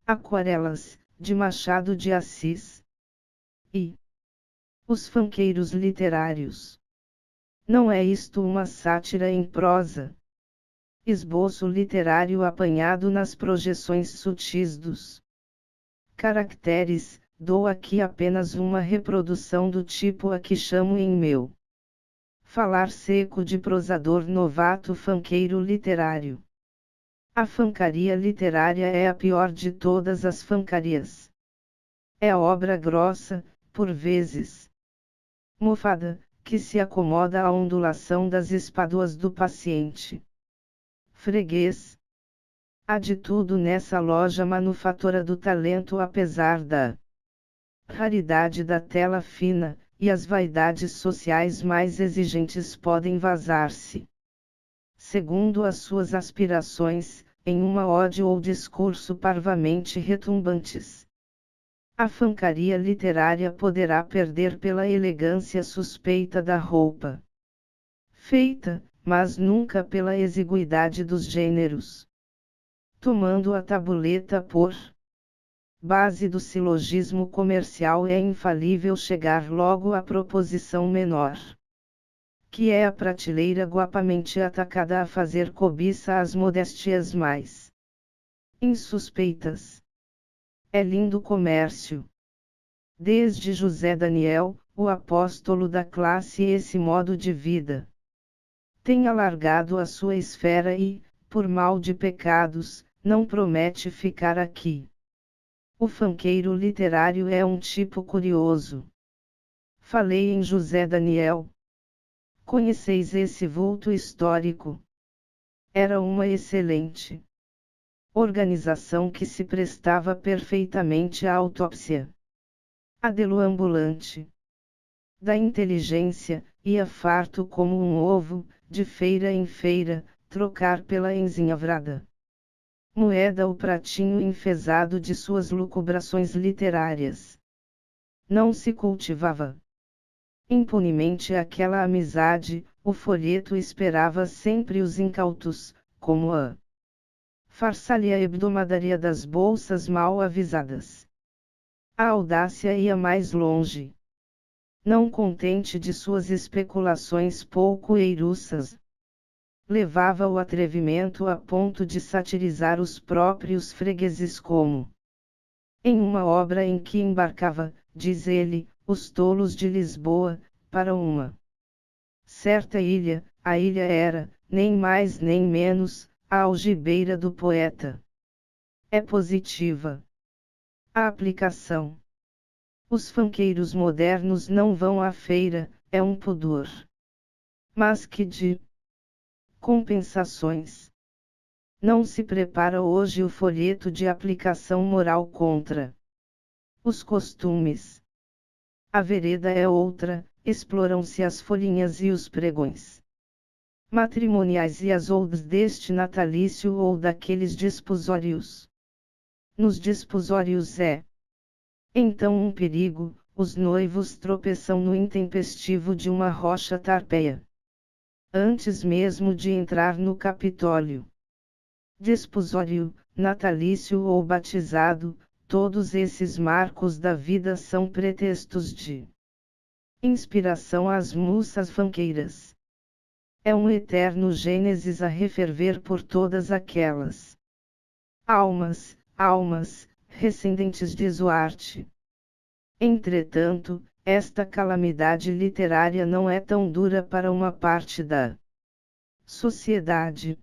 Aquarelas, de Machado de Assis. E os fanqueiros literários. Não é isto uma sátira em prosa? Esboço literário apanhado nas projeções sutis dos caracteres. Dou aqui apenas uma reprodução do tipo a que chamo em meu falar seco de prosador novato fanqueiro literário. A fancaria literária é a pior de todas as fancarias. É a obra grossa, por vezes mofada, que se acomoda à ondulação das espáduas do paciente freguês. Há de tudo nessa loja manufatora do talento, apesar da raridade da tela fina, e as vaidades sociais mais exigentes podem vazar-se, segundo as suas aspirações, em uma ode ou discurso parvamente retumbantes. A fancaria literária poderá perder pela elegância suspeita da roupa feita, mas nunca pela exiguidade dos gêneros. Tomando a tabuleta por base do silogismo comercial, é infalível chegar logo à proposição menor, que é a prateleira guapamente atacada a fazer cobiça às modéstias mais insuspeitas. É lindo comércio. Desde José Daniel, o apóstolo da classe, esse modo de vida tem alargado a sua esfera e, por mal de pecados, não promete ficar aqui. O fanqueiro literário é um tipo curioso. Falei em José Daniel. Conheceis esse vulto histórico? Era uma excelente organização que se prestava perfeitamente à autópsia. Adelo ambulante da inteligência, ia farto como um ovo, de feira em feira, trocar pela enzinhavrada moeda o pratinho enfesado de suas lucubrações literárias. Não se cultivava impunemente aquela amizade, o folheto esperava sempre os incautos, como a farsália hebdomadaria das bolsas mal avisadas. A audácia ia mais longe. Não contente de suas especulações pouco eiruças, levava o atrevimento a ponto de satirizar os próprios fregueses, como em uma obra em que embarcava, diz ele, os tolos de Lisboa, para uma certa ilha. A ilha era, nem mais nem menos, a algibeira do poeta. É positiva a aplicação. Os fanqueiros modernos não vão à feira, é um pudor. Mas que de compensações! Não se prepara hoje o folheto de aplicação moral contra os costumes. A vereda é outra, exploram-se as folhinhas e os pregões matrimoniais e as oudes deste natalício ou daqueles desposórios. Nos desposórios é então um perigo, os noivos tropeçam no intempestivo de uma rocha tarpeia antes mesmo de entrar no Capitólio. Desposório, natalício ou batizado, todos esses marcos da vida são pretextos de inspiração às muças fanqueiras. É um eterno Gênesis a referver por todas aquelas almas, recendentes de Zoarte. Entretanto, esta calamidade literária não é tão dura para uma parte da sociedade.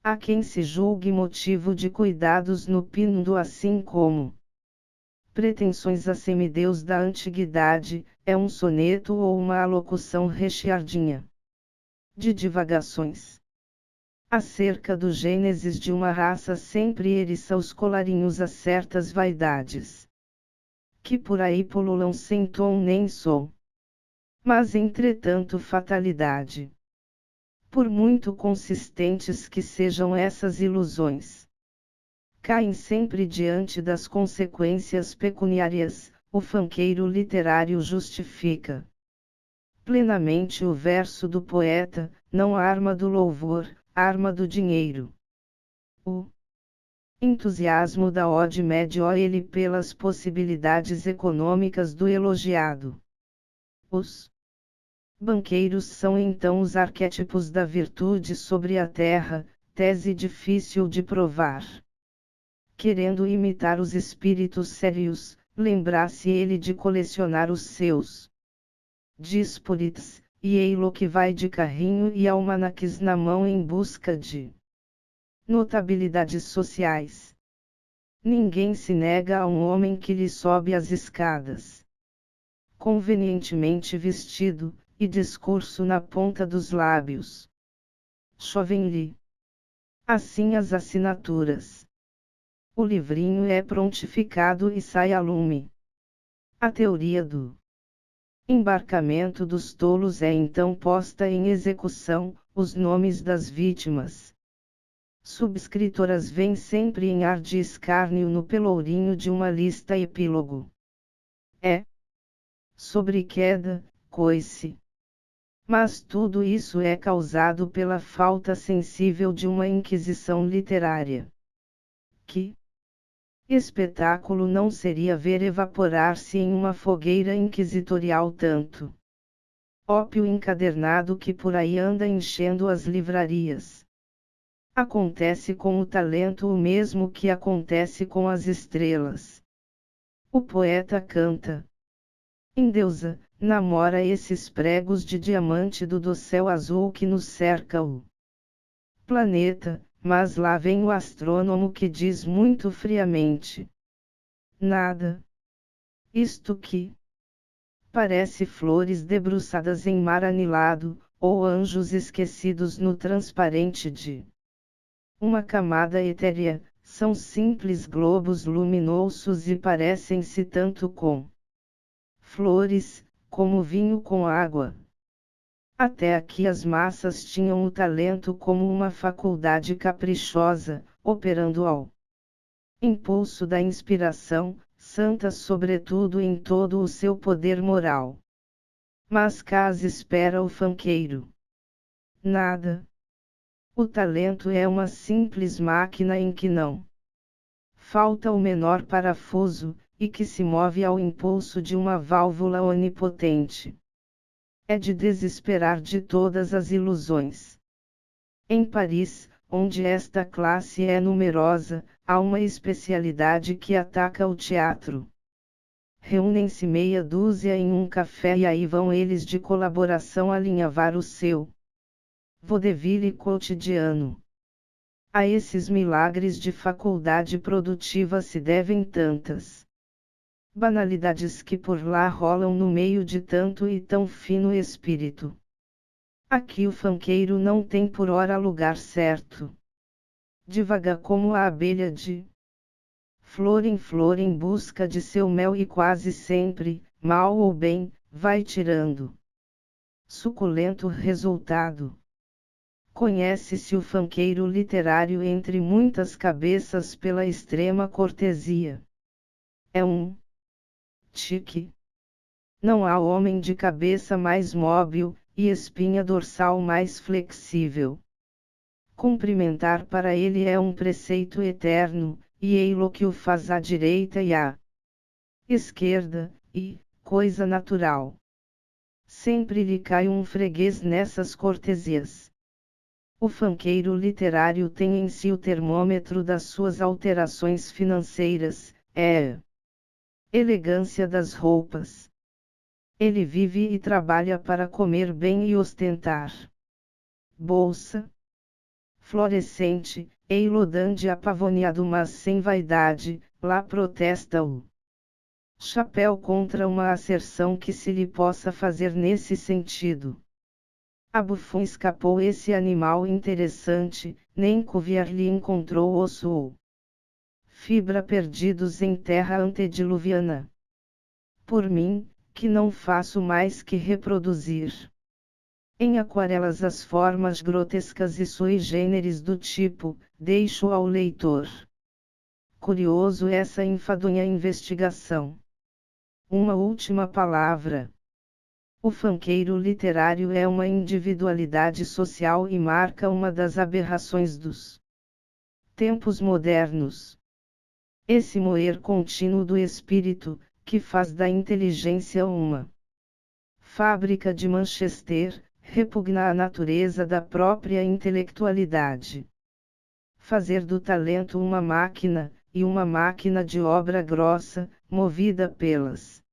Há quem se julgue motivo de cuidados no pindo, assim como pretensões a semideus da antiguidade, é um soneto ou uma alocução recheadinha de divagações acerca do Gênesis de uma raça, sempre eriça os colarinhos a certas vaidades que por aí pululam sem tom nem som. Mas entretanto fatalidade. Por muito consistentes que sejam essas ilusões, caem sempre diante das consequências pecuniárias. O fanqueiro literário justifica plenamente o verso do poeta, não a arma do louvor, a arma do dinheiro. O Entusiasmo da ode médio a ele pelas possibilidades econômicas do elogiado. Os banqueiros são então os arquétipos da virtude sobre a terra, tese difícil de provar. Querendo imitar os espíritos sérios, lembrar-se ele de colecionar os seus dísporites, e ei-lo que vai de carrinho e almanaques na mão em busca de notabilidades sociais. Ninguém se nega a um homem que lhe sobe as escadas, convenientemente vestido, e discurso na ponta dos lábios. Chovem-lhe assim as assinaturas. O livrinho é prontificado e sai a lume. A teoria do embarcamento dos tolos é então posta em execução, os nomes das vítimas subscritoras vêm sempre em ar de escárnio no pelourinho de uma lista epílogo. É sobre queda, coice. Mas tudo isso é causado pela falta sensível de uma inquisição literária. Que espetáculo não seria ver evaporar-se em uma fogueira inquisitorial tanto ópio encadernado que por aí anda enchendo as livrarias. Acontece com o talento o mesmo que acontece com as estrelas. O poeta canta, endeusa, namora esses pregos de diamante do dossel azul que nos cerca o planeta, mas lá vem o astrônomo que diz muito friamente: nada. Isto que parece flores debruçadas em mar anilado, ou anjos esquecidos no transparente de uma camada etérea, são simples globos luminosos e parecem-se tanto com flores, como vinho com água. Até aqui as massas tinham o talento como uma faculdade caprichosa, operando ao impulso da inspiração, santa sobretudo em todo o seu poder moral. Mas cá espera o fanqueiro. Nada. O talento é uma simples máquina em que não falta o menor parafuso, e que se move ao impulso de uma válvula onipotente. É de desesperar de todas as ilusões. Em Paris, onde esta classe é numerosa, há uma especialidade que ataca o teatro. Reúnem-se meia dúzia em um café e aí vão eles de colaboração alinhavar o seu vaudeville cotidiano. A esses milagres de faculdade produtiva se devem tantas banalidades que por lá rolam no meio de tanto e tão fino espírito. Aqui o fanqueiro não tem por ora lugar certo. Divaga como a abelha de flor em busca de seu mel e quase sempre, mal ou bem, vai tirando suculento resultado. Conhece-se o fanqueiro literário entre muitas cabeças pela extrema cortesia. É um tique. Não há homem de cabeça mais móvel, e espinha dorsal mais flexível. Cumprimentar para ele é um preceito eterno, e ei-lo que o faz à direita e à esquerda, e, coisa natural, sempre lhe cai um freguês nessas cortesias. O fanqueiro literário tem em si o termômetro das suas alterações financeiras, é elegância das roupas. Ele vive e trabalha para comer bem e ostentar. Bolsa florescente, ei-lo dandy apavoneado mas sem vaidade, lá protesta o chapéu contra uma asserção que se lhe possa fazer nesse sentido. A Buffon escapou esse animal interessante, nem Cuvier lhe encontrou osso ou fibra perdidos em terra antediluviana. Por mim, que não faço mais que reproduzir em aquarelas as formas grotescas e sui generis do tipo, deixo ao leitor curioso essa enfadonha investigação. Uma última palavra. O fanqueiro literário é uma individualidade social e marca uma das aberrações dos Tempos modernos. Esse moer contínuo do espírito, que faz da inteligência uma fábrica de Manchester, repugna a natureza da própria intelectualidade. Fazer do talento uma máquina, e uma máquina de obra grossa, movida pelas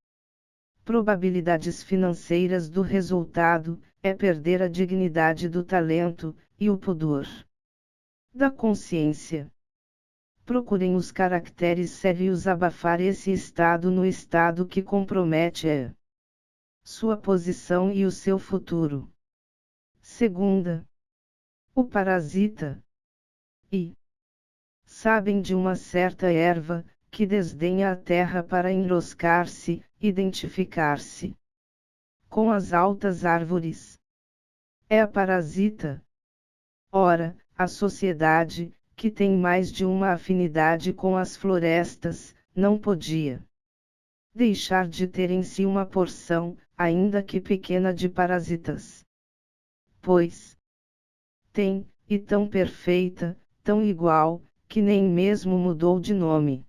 probabilidades financeiras do resultado, é perder a dignidade do talento, e o pudor da consciência. Procurem os caracteres sérios abafar esse estado no estado que compromete sua posição e o seu futuro. Segunda. O parasita. E sabem de uma certa erva, que desdenha a terra para enroscar-se, identificar-se com as altas árvores. É a parasita. Ora, a sociedade, que tem mais de uma afinidade com as florestas, não podia deixar de ter em si uma porção, ainda que pequena, de parasitas. Pois tem, e tão perfeita, tão igual, que nem mesmo mudou de nome.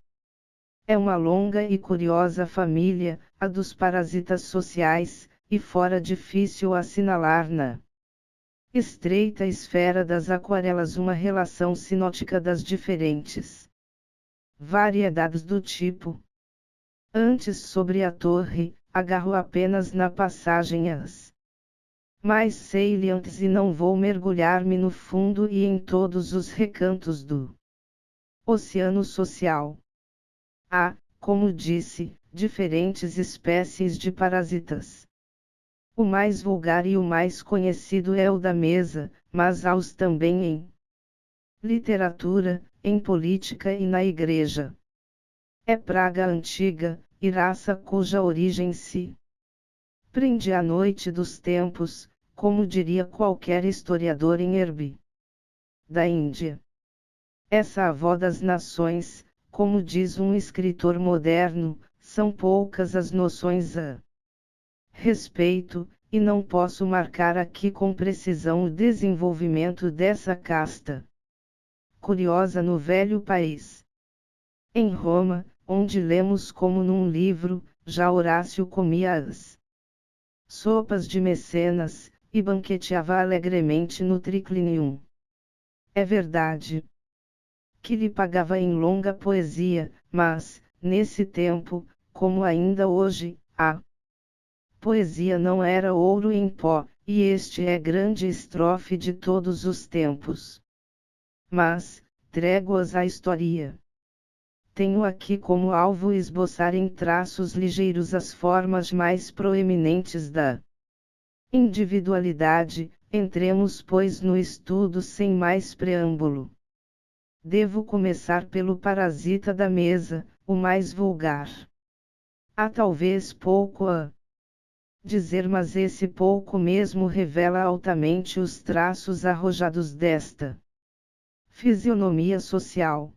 É uma longa e curiosa família, a dos parasitas sociais, e fora difícil assinalar na estreita esfera das aquarelas uma relação sinótica das diferentes variedades do tipo. Antes, sobre a torre, agarro apenas na passagem as mais salientes e não vou mergulhar-me no fundo e em todos os recantos do oceano social. Há, como disse, diferentes espécies de parasitas. O mais vulgar e o mais conhecido é o da mesa, mas há-os também em literatura, em política e na igreja. É praga antiga, e raça cuja origem se prende à noite dos tempos, como diria qualquer historiador em Erbi da Índia. Essa avó das nações, como diz um escritor moderno, são poucas as noções a respeito, e não posso marcar aqui com precisão o desenvolvimento dessa casta curiosa no velho país. Em Roma, onde lemos como num livro, já Horácio comia as sopas de Mecenas, e banqueteava alegremente no triclinium. É verdade que lhe pagava em longa poesia, mas, nesse tempo, como ainda hoje, a poesia não era ouro em pó, e este é grande estrofe de todos os tempos. Mas, tréguas à história. Tenho aqui como alvo esboçar em traços ligeiros as formas mais proeminentes da individualidade. Entremos, pois, no estudo sem mais preâmbulo. Devo começar pelo parasita da mesa, o mais vulgar. Há talvez pouco a dizer, mas esse pouco mesmo revela altamente os traços arrojados desta fisionomia social.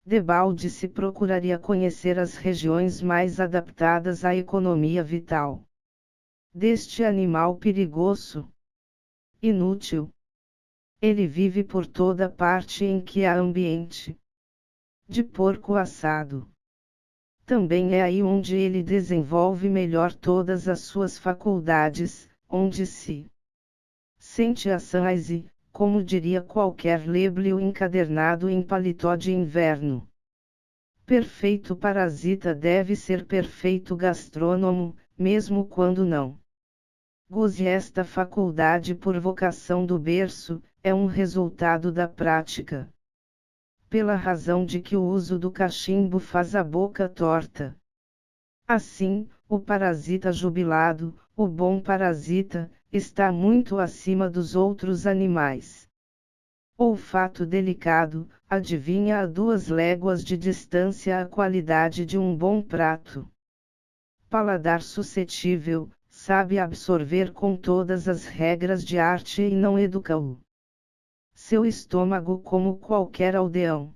Debalde se procuraria conhecer as regiões mais adaptadas à economia vital deste animal perigoso, inútil. Ele vive por toda parte em que há ambiente de porco assado. Também é aí onde ele desenvolve melhor todas as suas faculdades, onde se sente a sanhaise, como diria qualquer léblio encadernado em paletó de inverno. Perfeito parasita deve ser perfeito gastrônomo, mesmo quando não goze esta faculdade por vocação do berço, é um resultado da prática. Pela razão de que o uso do cachimbo faz a boca torta. Assim, o parasita jubilado, o bom parasita, está muito acima dos outros animais. Olfato delicado, adivinha a 2 léguas de distância a qualidade de um bom prato. Paladar suscetível, sabe absorver com todas as regras de arte e não educa-o. Seu estômago como qualquer aldeão.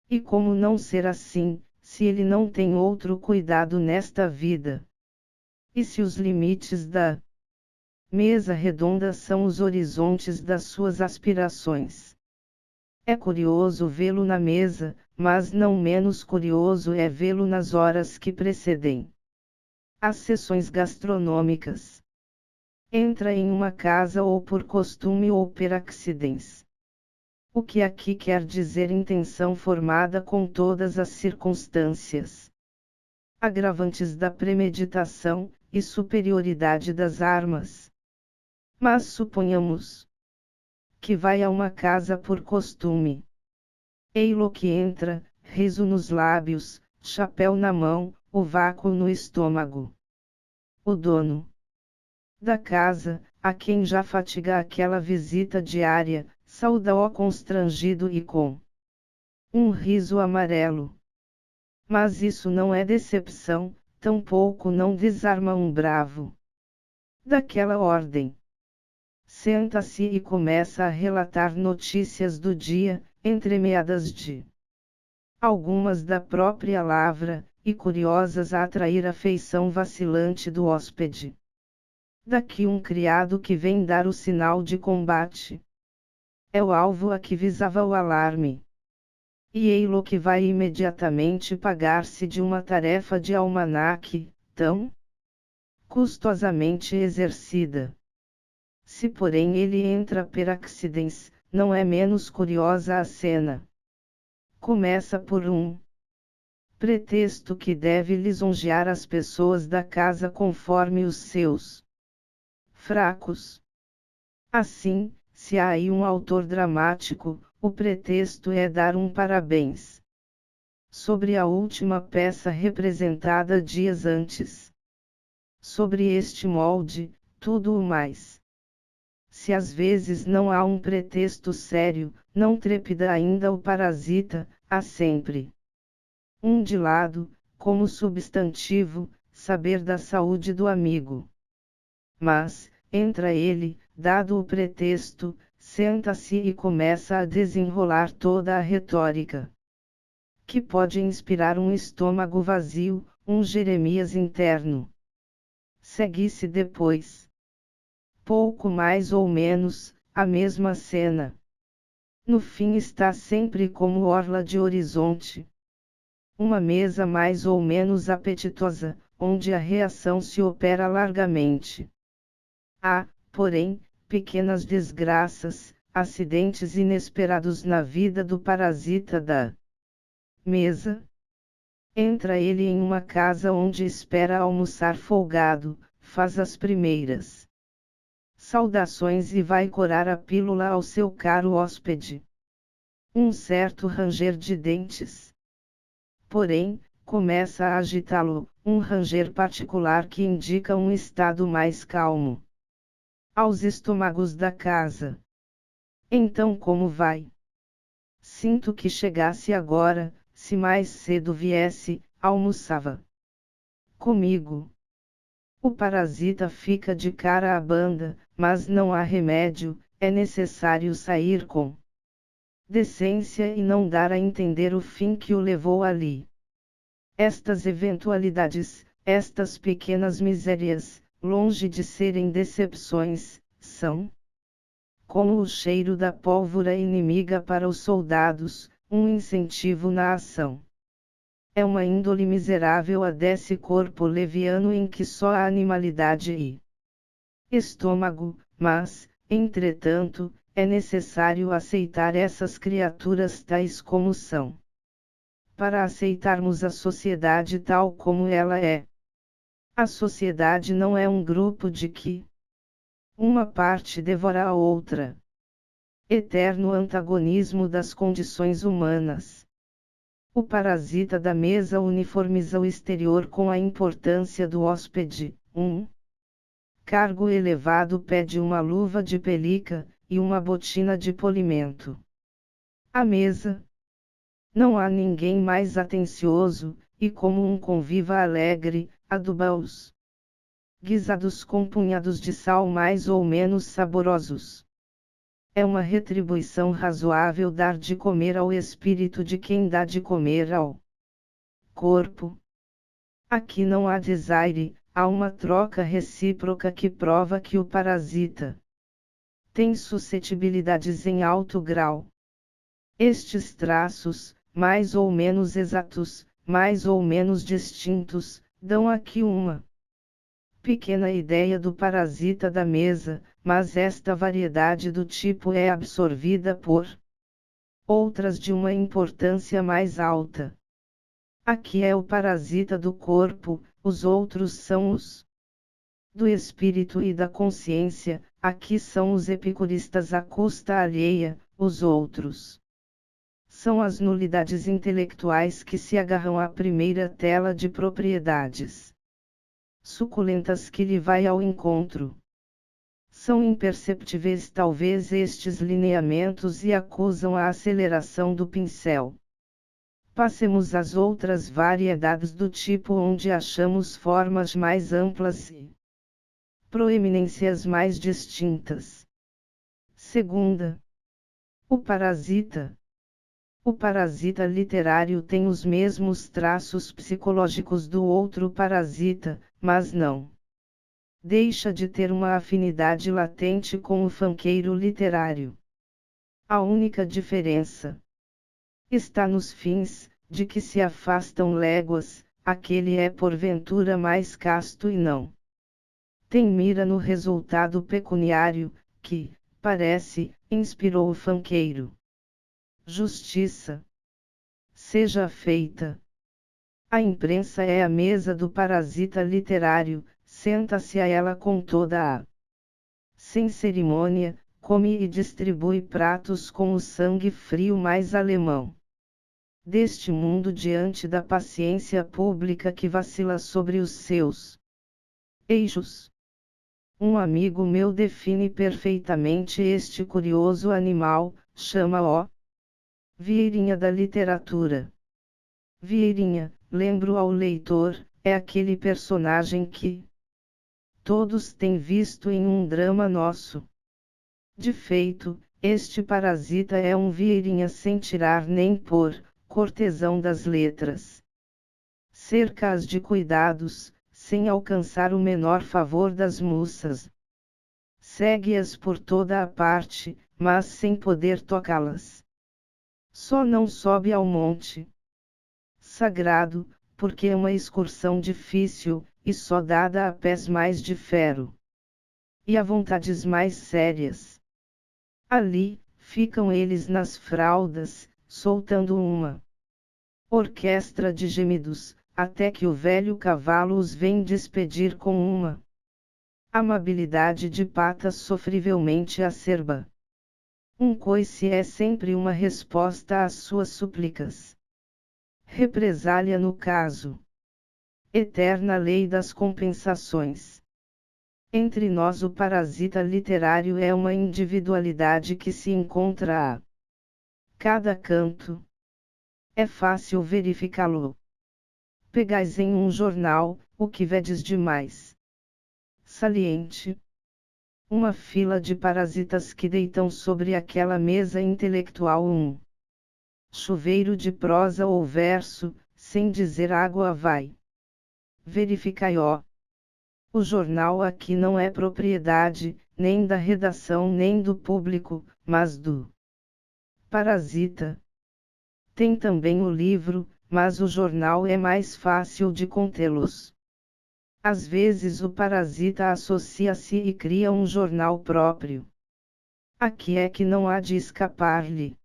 E como não ser assim, se ele não tem outro cuidado nesta vida? E se os limites da mesa redonda são os horizontes das suas aspirações? É curioso vê-lo na mesa, mas não menos curioso é vê-lo nas horas que precedem as sessões gastronômicas. Entra em uma casa ou por costume ou per accidens. O que aqui quer dizer intenção formada com todas as circunstâncias agravantes da premeditação e superioridade das armas. Mas suponhamos que vai a uma casa por costume. Ei-lo que entra, riso nos lábios, chapéu na mão, o vácuo no estômago. O dono da casa, a quem já fatiga aquela visita diária, sauda-o constrangido e com um riso amarelo. Mas isso não é decepção, tampouco não desarma um bravo daquela ordem. Senta-se e começa a relatar notícias do dia, entremeadas de algumas da própria lavra, e curiosas a atrair a feição vacilante do hóspede. Daqui um criado que vem dar o sinal de combate. É o alvo a que visava o alarme. E ei-lo que vai imediatamente pagar-se de uma tarefa de almanaque, tão custosamente exercida. Se porém ele entra per accidens, não é menos curiosa a cena. Começa por um pretexto que deve lisonjear as pessoas da casa conforme os seus fracos. Assim, se há aí um autor dramático, o pretexto é dar um parabéns sobre a última peça representada dias antes. Sobre este molde, tudo o mais. Se às vezes não há um pretexto sério, não trepida ainda o parasita, há sempre um de lado, como substantivo, saber da saúde do amigo. Mas, entra ele, dado o pretexto, senta-se e começa a desenrolar toda a retórica que pode inspirar um estômago vazio, um Jeremias interno. Segue-se depois, pouco mais ou menos, a mesma cena. No fim está sempre como orla de horizonte. Uma mesa mais ou menos apetitosa, onde a reação se opera largamente. Há, porém, pequenas desgraças, acidentes inesperados na vida do parasita da mesa. Entra ele em uma casa onde espera almoçar folgado, faz as primeiras saudações e vai corar a pílula ao seu caro hóspede. Um certo ranger de dentes, porém, começa a agitá-lo, um ranger particular que indica um estado mais calmo aos estômagos da casa. Então como vai? Sinto que chegasse agora, se mais cedo viesse, almoçava comigo. O parasita fica de cara à banda, mas não há remédio, é necessário sair com decência e não dar a entender o fim que o levou ali. Estas eventualidades, estas pequenas misérias, longe de serem decepções, são como o cheiro da pólvora inimiga para os soldados, um incentivo na ação. É uma índole miserável a desse corpo leviano em que só há animalidade e estômago, mas, entretanto, é necessário aceitar essas criaturas tais como são, para aceitarmos a sociedade tal como ela é. A sociedade não é um grupo de que uma parte devora a outra. Eterno antagonismo das condições humanas. O parasita da mesa uniformiza o exterior com a importância do hóspede. Um cargo elevado pede uma luva de pelica e uma botina de polimento. À mesa não há ninguém mais atencioso, e como um conviva alegre, aduba-os guisados com punhados de sal mais ou menos saborosos. É uma retribuição razoável dar de comer ao espírito de quem dá de comer ao corpo. Aqui não há desaire, há uma troca recíproca que prova que o parasita tem suscetibilidades em alto grau. Estes traços, mais ou menos exatos, mais ou menos distintos, dão aqui uma pequena ideia do parasita da mesa, mas esta variedade do tipo é absorvida por outras de uma importância mais alta. Aqui é o parasita do corpo, os outros são os do espírito e da consciência, aqui são os epicuristas à custa alheia, os outros são as nulidades intelectuais que se agarram à primeira tela de propriedades suculentas que lhe vai ao encontro. São imperceptíveis talvez estes lineamentos e acusam a aceleração do pincel. Passemos às outras variedades do tipo onde achamos formas mais amplas e proeminências mais distintas. Segunda, o parasita. O parasita literário tem os mesmos traços psicológicos do outro parasita, mas não deixa de ter uma afinidade latente com o fanqueiro literário. A única diferença está nos fins, de que se afastam léguas, aquele é porventura mais casto e não tem mira no resultado pecuniário, que, parece, inspirou o fanqueiro. Justiça seja feita. A imprensa é a mesa do parasita literário, senta-se a ela com toda a sem cerimônia, come e distribui pratos com o sangue frio mais alemão deste mundo diante da paciência pública que vacila sobre os seus eixos. Um amigo meu define perfeitamente este curioso animal, chama-o Vieirinha da literatura. Vieirinha, lembro ao leitor, é aquele personagem que todos têm visto em um drama nosso. De feito, este parasita é um Vieirinha sem tirar nem pôr, cortesão das letras. Cerca-as de cuidados, sem alcançar o menor favor das moças. Segue-as por toda a parte, mas sem poder tocá-las. Só não sobe ao monte sagrado, porque é uma excursão difícil, e só dada a pés mais de ferro. E a vontades mais sérias. Ali, ficam eles nas fraldas, soltando uma orquestra de gemidos, até que o velho cavalo os vem despedir com uma amabilidade de patas sofrivelmente acerba. Um coice é sempre uma resposta às suas súplicas. Represália no caso. Eterna lei das compensações. Entre nós o parasita literário é uma individualidade que se encontra a cada canto. É fácil verificá-lo. Pegais em um jornal, o que vedes de mais saliente. Uma fila de parasitas que deitam sobre aquela mesa intelectual um chuveiro de prosa ou verso, sem dizer água vai. Verificai-o. O jornal aqui não é propriedade, nem da redação nem do público, mas do parasita. Tem também o livro, mas o jornal é mais fácil de contê-los. Às vezes o parasita associa-se e cria um jornal próprio. Aqui é que não há de escapar-lhe.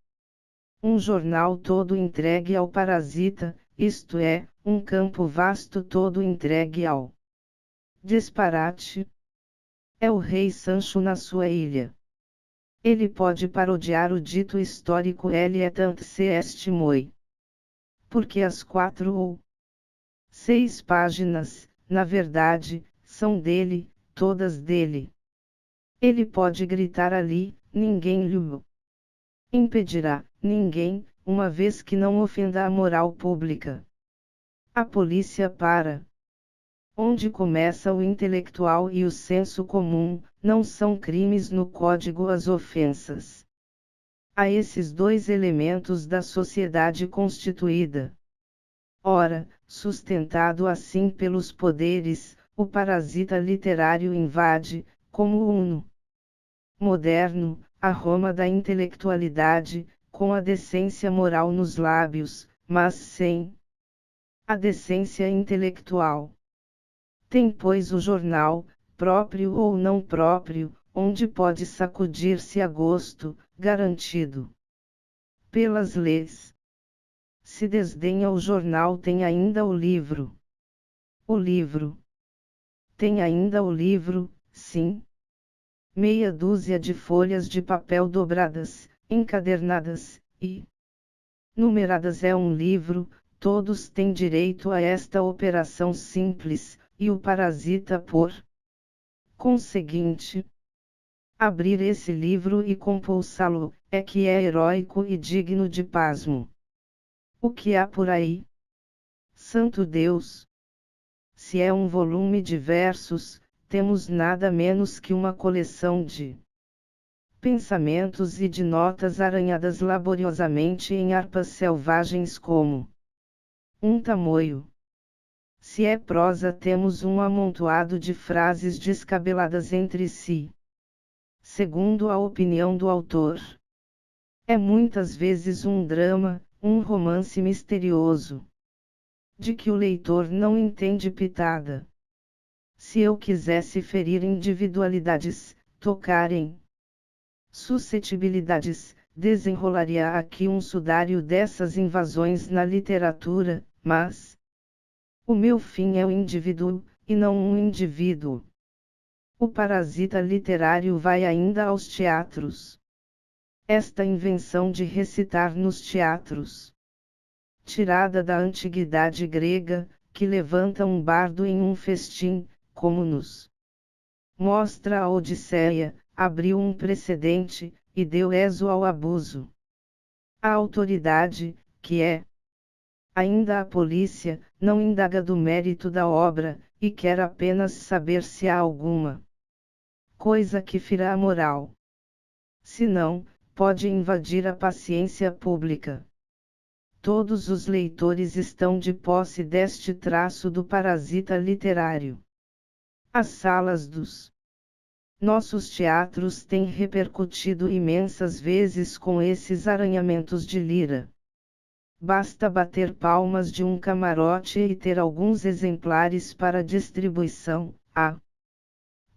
Um jornal todo entregue ao parasita, isto é, um campo vasto todo entregue ao disparate. É o rei Sancho na sua ilha. Ele pode parodiar o dito histórico ele é tant se est moi. Porque as 4 ou 6 páginas, na verdade, são dele, todas dele. Ele pode gritar ali, ninguém lhe impedirá, ninguém, uma vez que não ofenda a moral pública. A polícia para. Onde começa o intelectual e o senso comum, não são crimes no código as ofensas. A esses dois elementos da sociedade constituída. Ora, sustentado assim pelos poderes, o parasita literário invade, como o Uno moderno, a Roma da intelectualidade, com a decência moral nos lábios, mas sem a decência intelectual. Tem, pois, o jornal, próprio ou não próprio, onde pode sacudir-se a gosto, garantido pelas leis. Se desdenha o jornal, tem ainda o livro. O livro. Tem ainda o livro, sim. Meia dúzia de folhas de papel dobradas, encadernadas, e numeradas é um livro. Todos têm direito a esta operação simples, e o parasita, por conseguinte, abrir esse livro e compulsá-lo, é que é heróico e digno de pasmo. O que há por aí? Santo Deus! Se é um volume de versos, temos nada menos que uma coleção de pensamentos e de notas arranhadas laboriosamente em harpas selvagens como um tamoio. Se é prosa, temos um amontoado de frases descabeladas entre si. Segundo a opinião do autor, é muitas vezes um drama, um romance misterioso, de que o leitor não entende pitada. Se eu quisesse ferir individualidades, tocar em suscetibilidades, desenrolaria aqui um sudário dessas invasões na literatura, mas o meu fim é o indivíduo, e não um indivíduo. O parasita literário vai ainda aos teatros. Esta invenção de recitar nos teatros, tirada da antiguidade grega, que levanta um bardo em um festim, como nos mostra a Odisseia, abriu um precedente, e deu êxito ao abuso. A autoridade, que é ainda a polícia, não indaga do mérito da obra, e quer apenas saber se há alguma coisa que fira a moral. Se não, pode invadir a paciência pública. Todos os leitores estão de posse deste traço do parasita literário. As salas dos nossos teatros têm repercutido imensas vezes com esses arranhamentos de lira. Basta bater palmas de um camarote e ter alguns exemplares para distribuição. A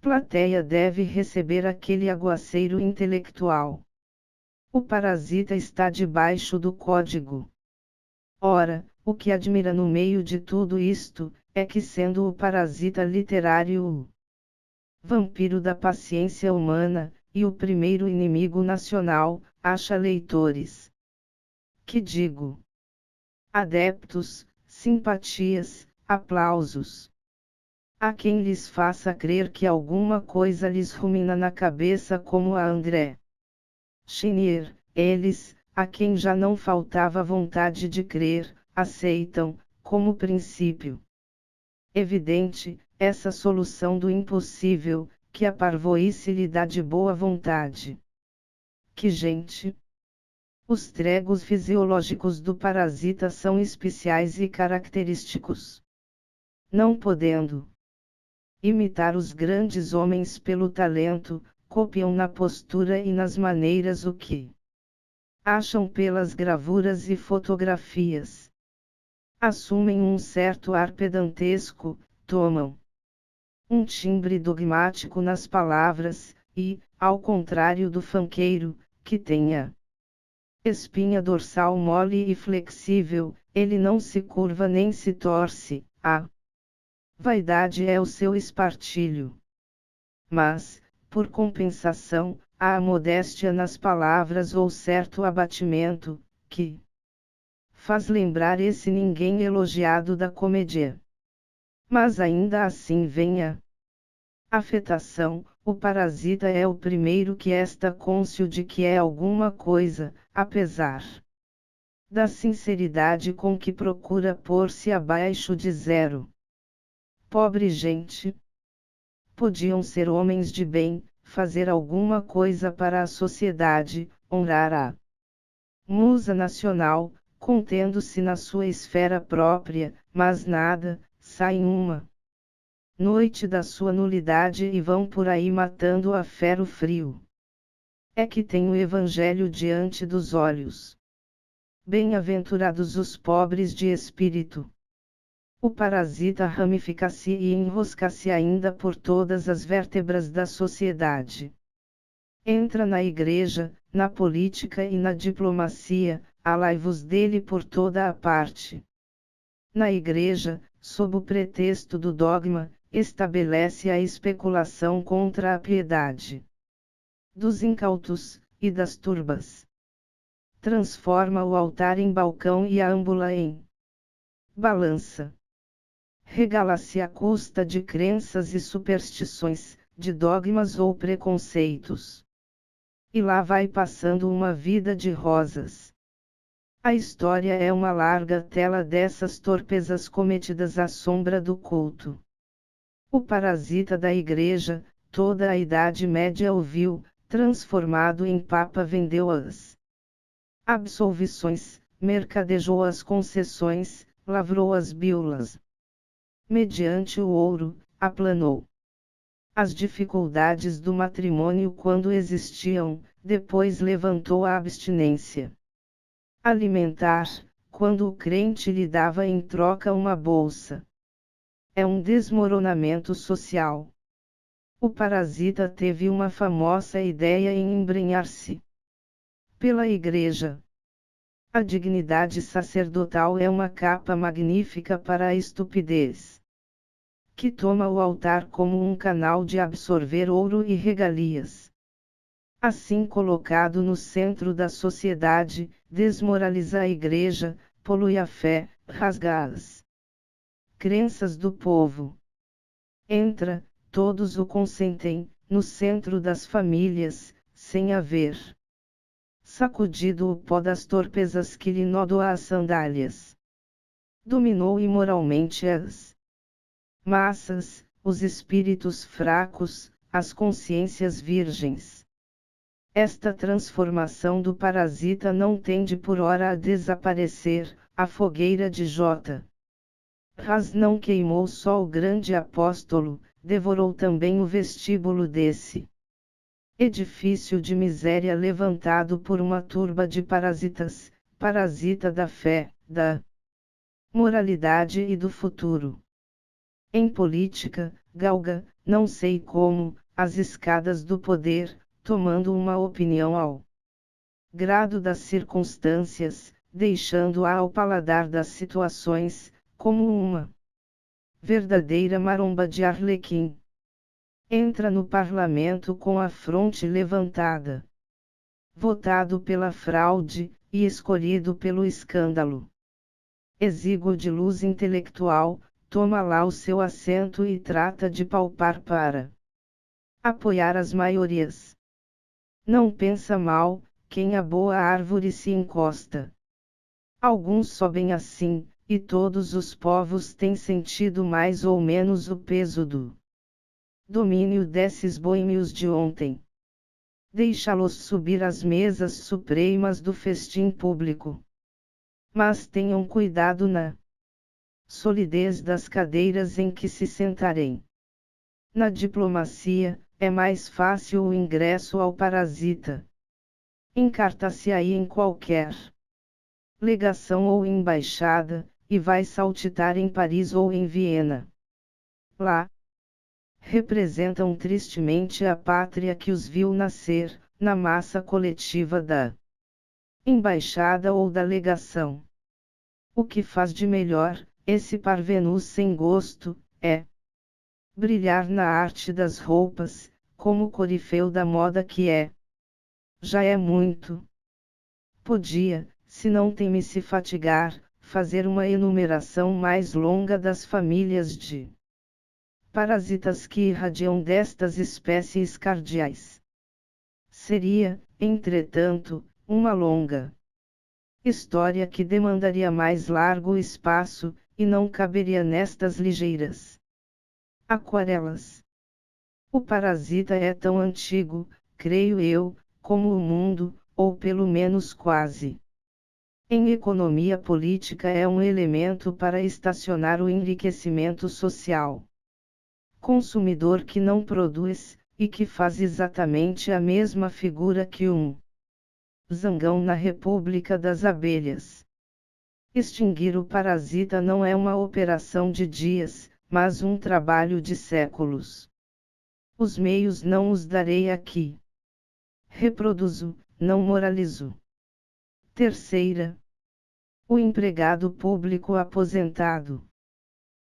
plateia deve receber aquele aguaceiro intelectual. O parasita está debaixo do código. Ora, o que admira no meio de tudo isto, é que, sendo o parasita literário o vampiro da paciência humana, e o primeiro inimigo nacional, acha leitores. Que digo? Adeptos, simpatias, aplausos. Há quem lhes faça crer que alguma coisa lhes rumina na cabeça, como a André Chenier. Eles, a quem já não faltava vontade de crer, aceitam, como princípio evidente, essa solução do impossível, que a parvoíce lhe dá de boa vontade. Que gente! Os tregos fisiológicos do parasita são especiais e característicos. Não podendo imitar os grandes homens pelo talento, copiam na postura e nas maneiras o que acham pelas gravuras e fotografias. Assumem um certo ar pedantesco, tomam um timbre dogmático nas palavras, e, ao contrário do fanqueiro, que tenha espinha dorsal mole e flexível, ele não se curva nem se torce. A vaidade é o seu espartilho. Mas, por compensação, há a modéstia nas palavras ou certo abatimento, que faz lembrar esse ninguém elogiado da comédia. Mas ainda assim vem a afetação. O parasita é o primeiro que está cônscio de que é alguma coisa, apesar da sinceridade com que procura pôr-se abaixo de zero. Pobre gente! Podiam ser homens de bem, fazer alguma coisa para a sociedade, honrar a musa nacional, contendo-se na sua esfera própria, mas nada, saem uma noite da sua nulidade e vão por aí matando a ferro frio. é que tem o Evangelho diante dos olhos. Bem-aventurados os pobres de espírito. O parasita ramifica-se e enrosca-se ainda por todas as vértebras da sociedade. Entra na igreja, na política e na diplomacia, alai-vos dele por toda a parte. Na igreja, sob o pretexto do dogma, estabelece a especulação contra a piedade dos incautos, e das turbas. Transforma o altar em balcão e a âmbula em balança. Regala-se à custa de crenças e superstições, de dogmas ou preconceitos. E lá vai passando uma vida de rosas. A história é uma larga tela dessas torpezas cometidas à sombra do culto. O parasita da igreja, toda a Idade Média o viu, transformado em papa, vendeu as absolvições, mercadejou as concessões, lavrou as bíblas. Mediante o ouro, aplanou as dificuldades do matrimônio quando existiam, depois levantou a abstinência alimentar, quando o crente lhe dava em troca uma bolsa. É um desmoronamento social. O parasita teve uma famosa ideia em embrenhar-se pela igreja. A dignidade sacerdotal é uma capa magnífica para a estupidez, que toma o altar como um canal de absorver ouro e regalias. Assim colocado no centro da sociedade, desmoraliza a igreja, polui a fé, rasga as crenças do povo. Entra, todos o consentem, no centro das famílias, sem haver sacudido o pó das torpezas que lhe nodoa as sandálias. Dominou imoralmente as massas, os espíritos fracos, as consciências virgens. Esta transformação do parasita não tende por ora a desaparecer, a fogueira de J. Ras não queimou só o grande apóstolo, devorou também o vestíbulo desse edifício de miséria levantado por uma turba de parasitas, parasita da fé, da moralidade e do futuro. Em política, galga, não sei como, as escadas do poder, tomando uma opinião ao grado das circunstâncias, deixando-a ao paladar das situações, como uma verdadeira maromba de arlequim. Entra no parlamento com a fronte levantada. Votado pela fraude, e escolhido pelo escândalo. Exíguo de luz intelectual, toma lá o seu assento e trata de palpar para apoiar as maiorias. Não pensa mal, quem a boa árvore se encosta. Alguns sobem assim, e todos os povos têm sentido mais ou menos o peso do domínio desses boêmios de ontem. Deixá-los subir às mesas supremas do festim público. Mas tenham cuidado na solidez das cadeiras em que se sentarem. Na diplomacia, é mais fácil o ingresso ao parasita. Encarta-se aí em qualquer legação ou embaixada, e vai saltitar em Paris ou em Viena. Lá, representam tristemente a pátria que os viu nascer, na massa coletiva da embaixada ou da legação. O que faz de melhor, esse parvenu sem gosto, é brilhar na arte das roupas, como corifeu da moda que é. Já é muito. Podia, se não teme se fatigar, fazer uma enumeração mais longa das famílias de parasitas que irradiam destas espécies cardiais. Seria, entretanto, uma longa história que demandaria mais largo espaço, e não caberia nestas ligeiras aquarelas. O parasita é tão antigo, creio eu, como o mundo, ou pelo menos quase. Em economia política é um elemento para estacionar o enriquecimento social. Consumidor que não produz, e que faz exatamente a mesma figura que um zangão na República das Abelhas. Extinguir o parasita não é uma operação de dias, mas um trabalho de séculos. Os meios não os darei aqui. Reproduzo, não moralizo. Terceira. O empregado público aposentado.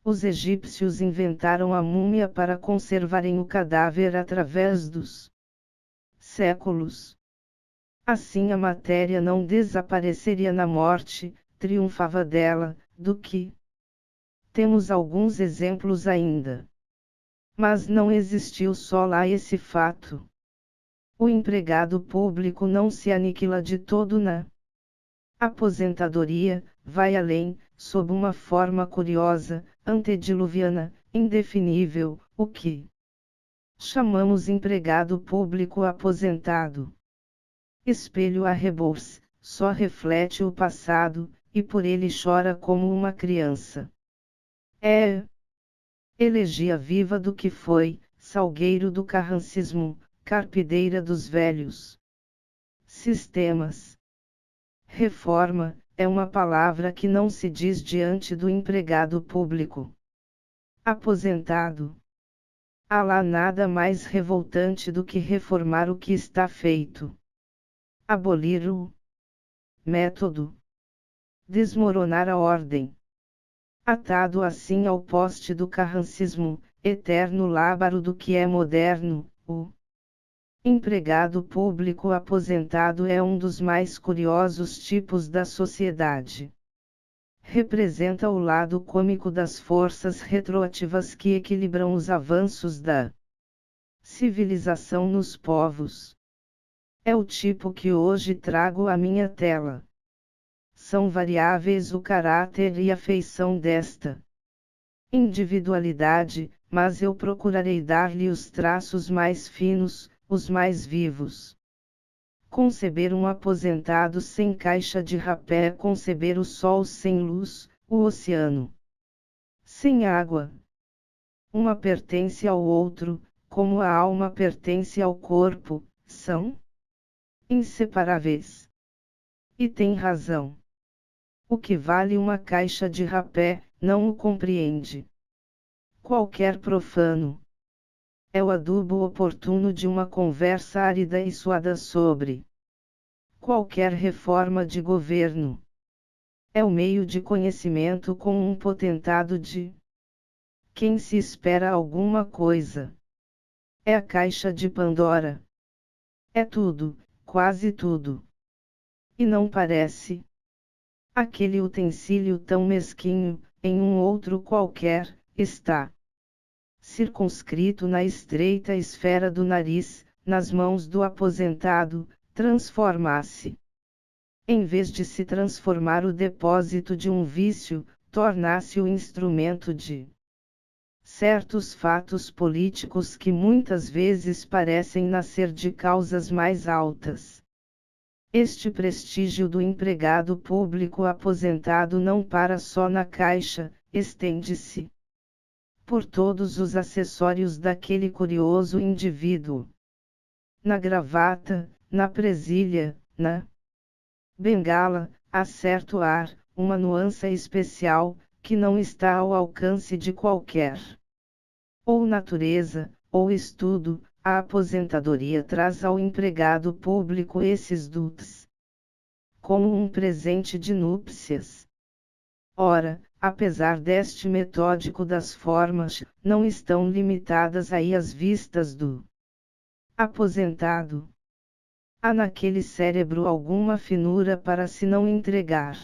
Os egípcios inventaram a múmia para conservarem o cadáver através dos séculos. Assim a matéria não desapareceria na morte, triunfava dela, do que temos alguns exemplos ainda. Mas não existiu só lá esse fato. O empregado público não se aniquila de todo na aposentadoria, vai além, sob uma forma curiosa, antediluviana, indefinível, o que chamamos empregado público aposentado. Espelho a rebouço, só reflete o passado, e por ele chora como uma criança. É elegia viva do que foi, salgueiro do carrancismo, carpideira dos velhos sistemas. Reforma, é uma palavra que não se diz diante do empregado público aposentado. Há lá nada mais revoltante do que reformar o que está feito. Abolir o método. Desmoronar a ordem. Atado assim ao poste do carrancismo, eterno lábaro do que é moderno, o empregado público aposentado é um dos mais curiosos tipos da sociedade. Representa o lado cômico das forças retroativas que equilibram os avanços da civilização nos povos. É o tipo que hoje trago à minha tela. São variáveis o caráter e a feição desta individualidade, mas eu procurarei dar-lhe os traços mais finos, os mais vivos. Conceber um aposentado sem caixa de rapé é conceber o sol sem luz, o oceano sem água. Uma pertence ao outro, como a alma pertence ao corpo, são inseparáveis. E tem razão. O que vale uma caixa de rapé, não o compreende qualquer profano. É o adubo oportuno de uma conversa árida e suada sobre qualquer reforma de governo. É o meio de conhecimento com um potentado de quem se espera alguma coisa. É a caixa de Pandora. É tudo, quase tudo. E não parece aquele utensílio tão mesquinho, em um outro qualquer, está circunscrito na estreita esfera do nariz, nas mãos do aposentado, transforma-se. Em vez de se transformar o depósito de um vício, torna-se o instrumento de certos fatos políticos que muitas vezes parecem nascer de causas mais altas. Este prestígio do empregado público aposentado não para só na caixa, estende-se por todos os acessórios daquele curioso indivíduo. Na gravata, na presilha, na bengala, há certo ar, uma nuance especial, que não está ao alcance de qualquer ou natureza, ou estudo. A aposentadoria traz ao empregado público esses dotes como um presente de núpcias. Ora, apesar deste metódico das formas, não estão limitadas aí as vistas do aposentado. Há naquele cérebro alguma finura para se não entregar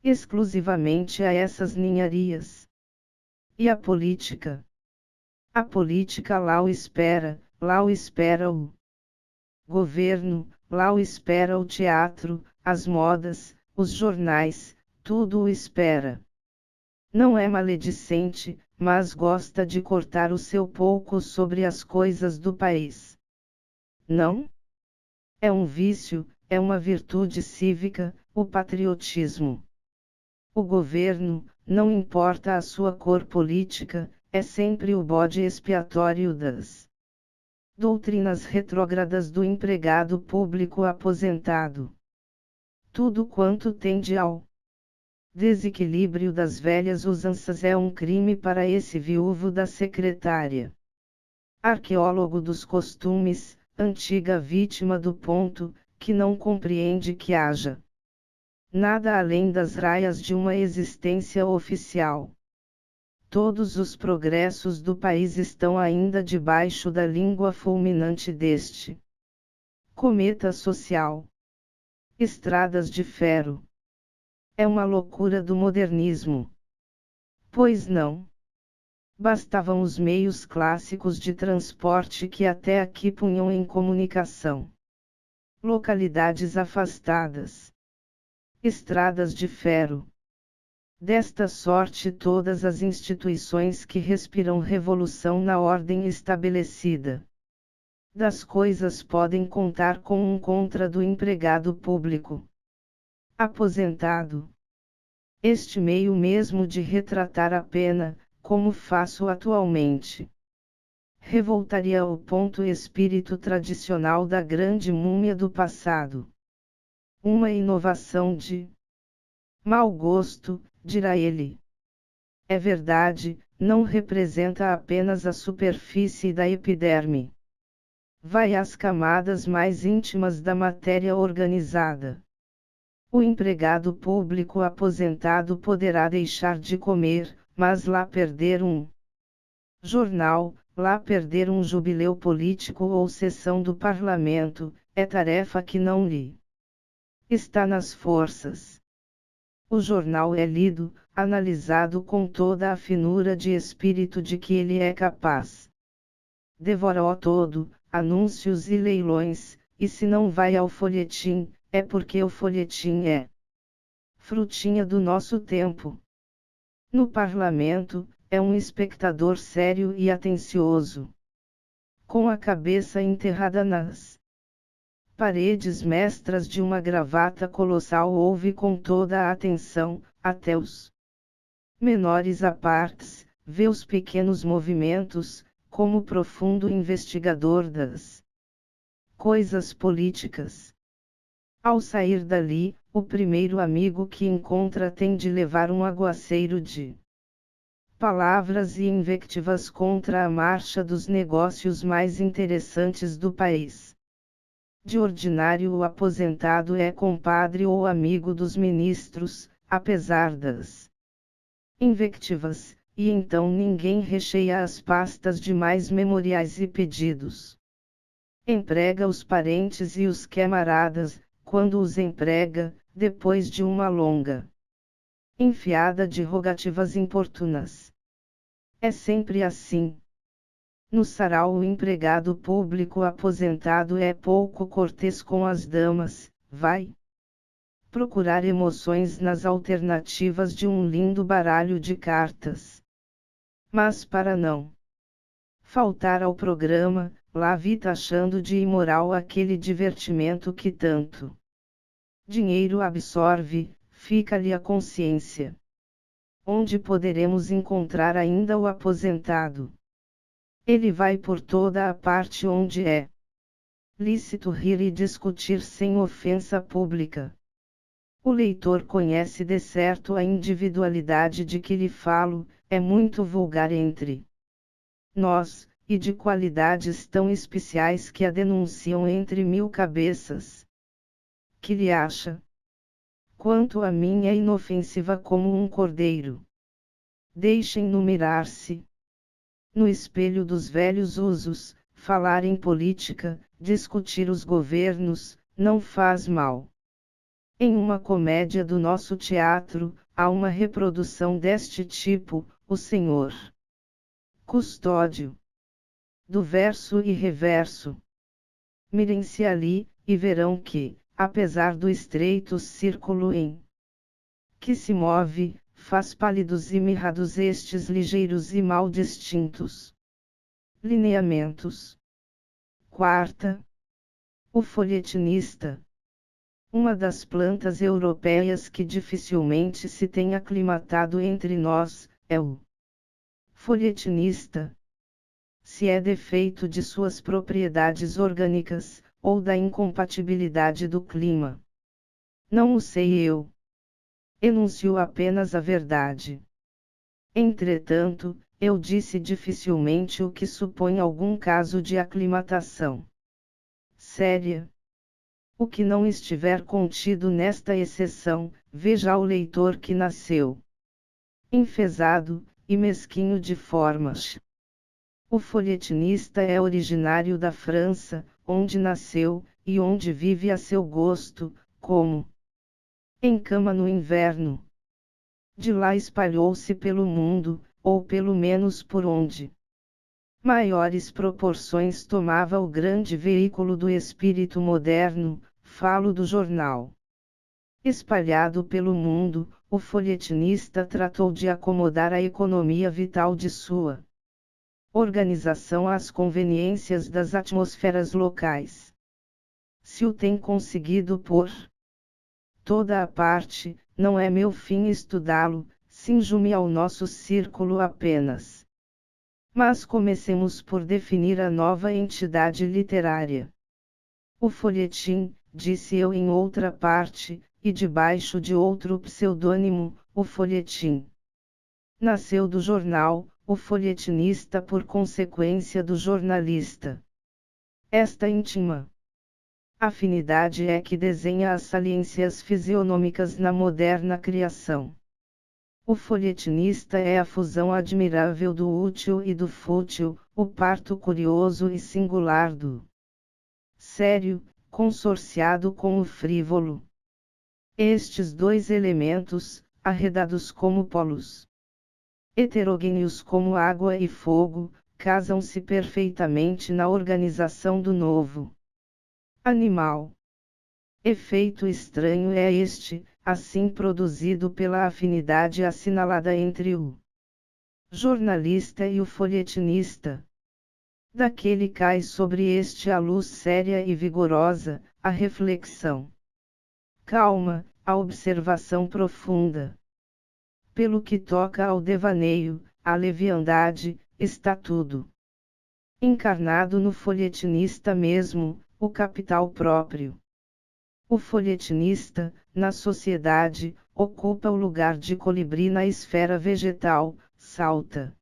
exclusivamente a essas ninharias. E a política? A política lá o espera o governo, lá o espera o teatro, as modas, os jornais, tudo o espera. Não é maledicente, mas gosta de cortar o seu pouco sobre as coisas do país. Não? É um vício, é uma virtude cívica, o patriotismo. O governo, não importa a sua cor política, é sempre o bode expiatório das Doutrinas retrógradas do empregado público aposentado. Tudo quanto tende ao desequilíbrio das velhas usanças é um crime para esse viúvo da secretária. Arqueólogo dos costumes, antiga vítima do ponto, que não compreende que haja nada além das raias de uma existência oficial. Todos os progressos do país estão ainda debaixo da língua fulminante deste cometa social. Estradas de ferro. É uma loucura do modernismo. Pois não. Bastavam os meios clássicos de transporte que até aqui punham em comunicação localidades afastadas. Estradas de ferro. Desta sorte, todas as instituições que respiram revolução na ordem estabelecida das coisas podem contar com um contra do empregado público aposentado. Este meio mesmo de retratar a pena, como faço atualmente, revoltaria o ponto espírito tradicional da grande múmia do passado. Uma inovação de mau gosto, dirá ele. É verdade, não representa apenas a superfície da epiderme. Vai às camadas mais íntimas da matéria organizada. O empregado público aposentado poderá deixar de comer, mas lá perder um jornal, lá perder um jubileu político ou sessão do parlamento, é tarefa que não lhe está nas forças. O jornal é lido, analisado com toda a finura de espírito de que ele é capaz. Devora-o todo, anúncios e leilões, e se não vai ao folhetim, é porque o folhetim é frutinha do nosso tempo. No parlamento, é um espectador sério e atencioso, com a cabeça enterrada nas paredes mestras de uma gravata colossal, ouve com toda a atenção, até os menores apartes, vê os pequenos movimentos, como profundo investigador das coisas políticas. Ao sair dali, o primeiro amigo que encontra tem de levar um aguaceiro de palavras e invectivas contra a marcha dos negócios mais interessantes do país. De ordinário, o aposentado é compadre ou amigo dos ministros, apesar das invectivas, e então ninguém recheia as pastas de mais memoriais e pedidos. Emprega os parentes e os camaradas, quando os emprega, depois de uma longa enfiada de rogativas importunas. É sempre assim. No sarau, o empregado público aposentado é pouco cortês com as damas, vai procurar emoções nas alternativas de um lindo baralho de cartas. Mas para não faltar ao programa, lá vi taxando de imoral aquele divertimento que tanto dinheiro absorve, fica-lhe a consciência. Onde poderemos encontrar ainda o aposentado? Ele vai por toda a parte onde é lícito rir e discutir sem ofensa pública. O leitor conhece de certo a individualidade de que lhe falo, é muito vulgar entre nós, e de qualidades tão especiais que a denunciam entre mil cabeças. Que lhe acha? Quanto a mim, é inofensiva como um cordeiro. Deixem-no mirar-se no espelho dos velhos usos, falar em política, discutir os governos, não faz mal. Em uma comédia do nosso teatro, há uma reprodução deste tipo, o Senhor Custódio, do verso e reverso. Mirem-se ali, e verão que, apesar do estreito círculo em que se move, faz pálidos e mirrados estes ligeiros e mal distintos lineamentos. Quarta. O folhetinista. Uma das plantas europeias que dificilmente se tem aclimatado entre nós, é o folhetinista. se é defeito de suas propriedades orgânicas, ou da incompatibilidade do clima. Não o sei eu. Enuncio apenas a verdade. Entretanto, eu disse dificilmente o que supõe algum caso de aclimatação séria. O que não estiver contido nesta exceção, veja ao leitor que nasceu enfesado e mesquinho de formas. O folhetinista é originário da França, onde nasceu, e onde vive a seu gosto, como em cama no inverno. De lá espalhou-se pelo mundo, ou pelo menos por onde maiores proporções tomava o grande veículo do espírito moderno, falo do jornal. Espalhado pelo mundo, o folhetinista tratou de acomodar a economia vital de sua organização às conveniências das atmosferas locais. Se o tem conseguido por toda a parte, não é meu fim estudá-lo, cinjo-me ao nosso círculo apenas. Mas comecemos por definir a nova entidade literária. O folhetim, disse eu em outra parte, e debaixo de outro pseudônimo, o folhetim. Nasceu do jornal, o folhetinista por consequência do jornalista. Esta íntima afinidade é que desenha as saliências fisionômicas na moderna criação. O folhetinista é a fusão admirável do útil e do fútil, o parto curioso e singular do sério, consorciado com o frívolo. Estes dois elementos, arredados como polos heterogêneos como água e fogo, casam-se perfeitamente na organização do novo animal. Efeito estranho é este, assim produzido pela afinidade assinalada entre o jornalista e o folhetinista. Daquele cai sobre este a luz séria e vigorosa, a reflexão calma, a observação profunda. Pelo que toca ao devaneio, à leviandade, está tudo encarnado no folhetinista mesmo, o capital próprio. O folhetinista, na sociedade, ocupa o lugar de colibri na esfera vegetal, salta,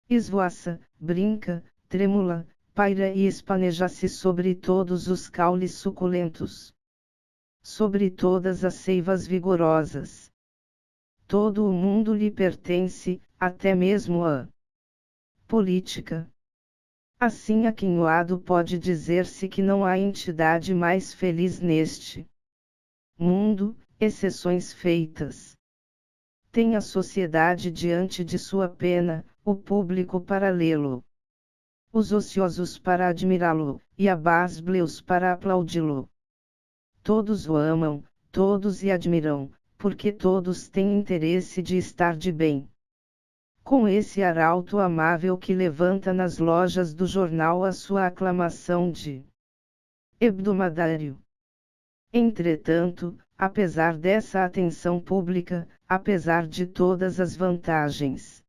esvoaça, brinca, trêmula, paira e espaneja-se sobre todos os caules suculentos, sobre todas as seivas vigorosas. Todo o mundo lhe pertence, até mesmo a política. Assim aquinhoado pode dizer-se que não há entidade mais feliz neste mundo, exceções feitas. Tem a sociedade diante de sua pena, o público para lê-lo, os ociosos para admirá-lo, e a basbleus para aplaudi-lo. Todos o amam, todos o admiram, porque todos têm interesse de estar de bem com esse arauto amável que levanta nas lojas do jornal a sua aclamação de hebdomadário. Entretanto, apesar dessa atenção pública, apesar de todas as vantagens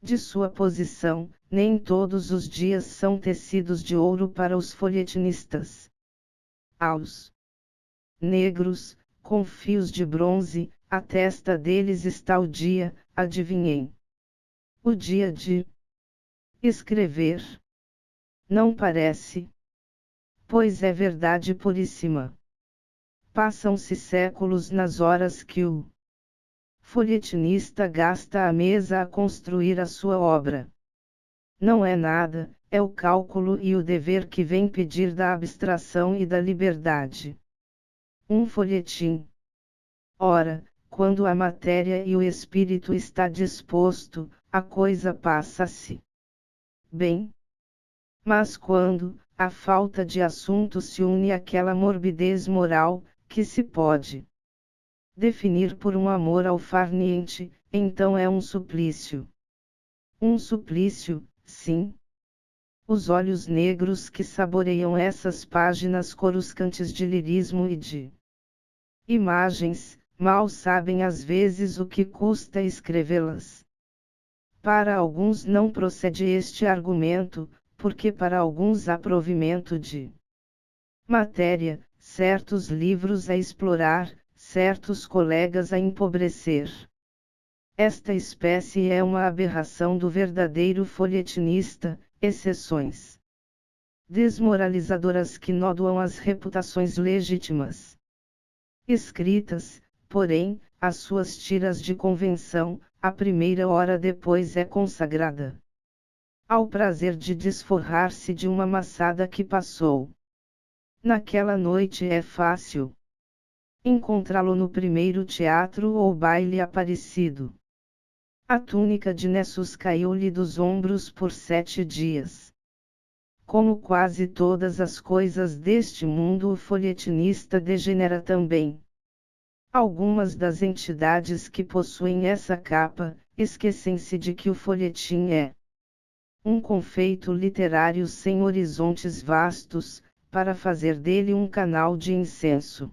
de sua posição, nem todos os dias são tecidos de ouro para os folhetinistas. Aos negros, com fios de bronze, à testa deles está o dia, adivinhem. O dia de escrever. Não parece? Pois é verdade puríssima. Passam-se séculos nas horas que o folhetinista gasta à mesa a construir a sua obra. Não é nada, é o cálculo e o dever que vem pedir da abstração e da liberdade. Um folhetim. Ora, quando a matéria e o espírito está disposto, a coisa passa-se bem. Mas quando, a falta de assunto se une àquela morbidez moral, que se pode definir por um amor alfarniente, então é um suplício. Um suplício, sim. Os olhos negros que saboreiam essas páginas coruscantes de lirismo e de imagens, mal sabem às vezes o que custa escrevê-las. Para alguns não procede este argumento, porque para alguns há provimento de matéria, certos livros a explorar, certos colegas a empobrecer. Esta espécie é uma aberração do verdadeiro folhetinista, exceções desmoralizadoras que nodoam as reputações legítimas. Escritas, porém, as suas tiras de convenção, a primeira hora depois é consagrada ao prazer de desforrar-se de uma maçada que passou. Naquela noite é fácil encontrá-lo no primeiro teatro ou baile aparecido. A túnica de Nessus caiu-lhe dos ombros por 7 dias. Como quase todas as coisas deste mundo, o folhetinista degenera também. Algumas das entidades que possuem essa capa, esquecem-se de que o folhetim é um confeito literário sem horizontes vastos, para fazer dele um canal de incenso.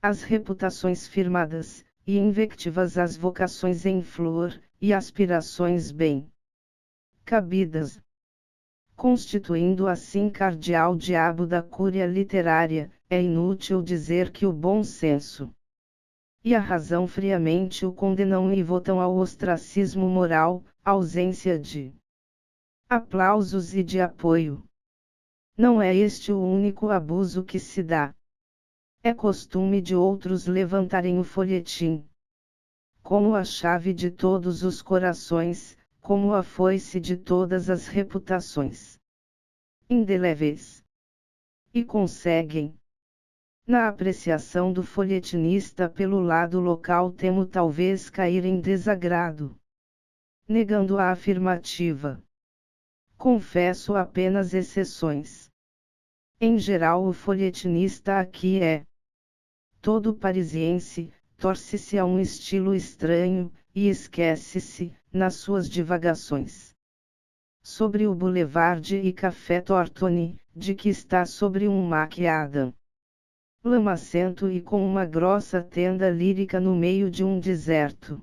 As reputações firmadas, e invectivas às vocações em flor, e aspirações bem cabidas, constituindo assim cardeal diabo da cúria literária, é inútil dizer que o bom senso e a razão friamente o condenam e votam ao ostracismo moral, ausência de aplausos e de apoio. Não é este o único abuso que se dá. É costume de outros levantarem o folhetim como a chave de todos os corações, como a foice de todas as reputações indeléveis. E conseguem. Na apreciação do folhetinista pelo lado local temo talvez cair em desagrado. Negando a afirmativa. Confesso apenas exceções. Em geral o folhetinista aqui é todo parisiense, torce-se a um estilo estranho, e esquece-se, nas suas divagações sobre o Boulevard e Café Tortoni, de que está sobre um maquiada lamacento e com uma grossa tenda lírica no meio de um deserto.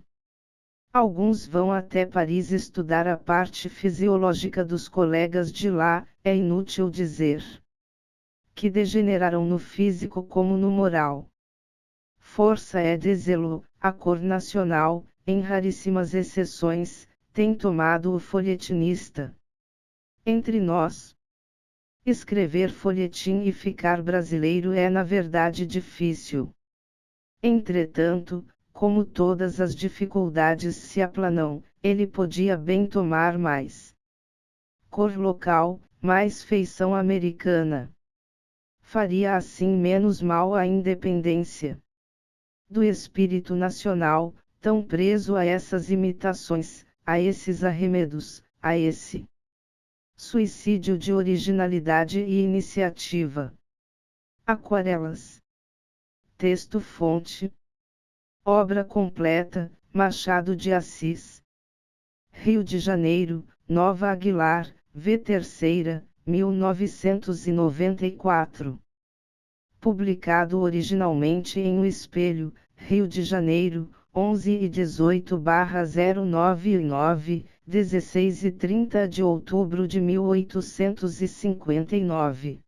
Alguns vão até Paris estudar a parte fisiológica dos colegas de lá, é inútil dizer que degeneraram no físico como no moral. Força é dizê-lo, a cor nacional, em raríssimas exceções, tem tomado o folhetinista. Entre nós, escrever folhetim e ficar brasileiro é na verdade difícil. Entretanto, como todas as dificuldades se aplanam, ele podia bem tomar mais cor local, mais feição americana. Faria assim menos mal à independência do espírito nacional, tão preso a essas imitações, a esses arremedos, a esse suicídio de originalidade e iniciativa. Aquarelas. Texto-fonte. Obra completa, Machado de Assis. Rio de Janeiro, Nova Aguilar, V3ª, 1994. Publicado originalmente em O Espelho, Rio de Janeiro, 11 e 18/099, 16 e 30 de outubro de 1859.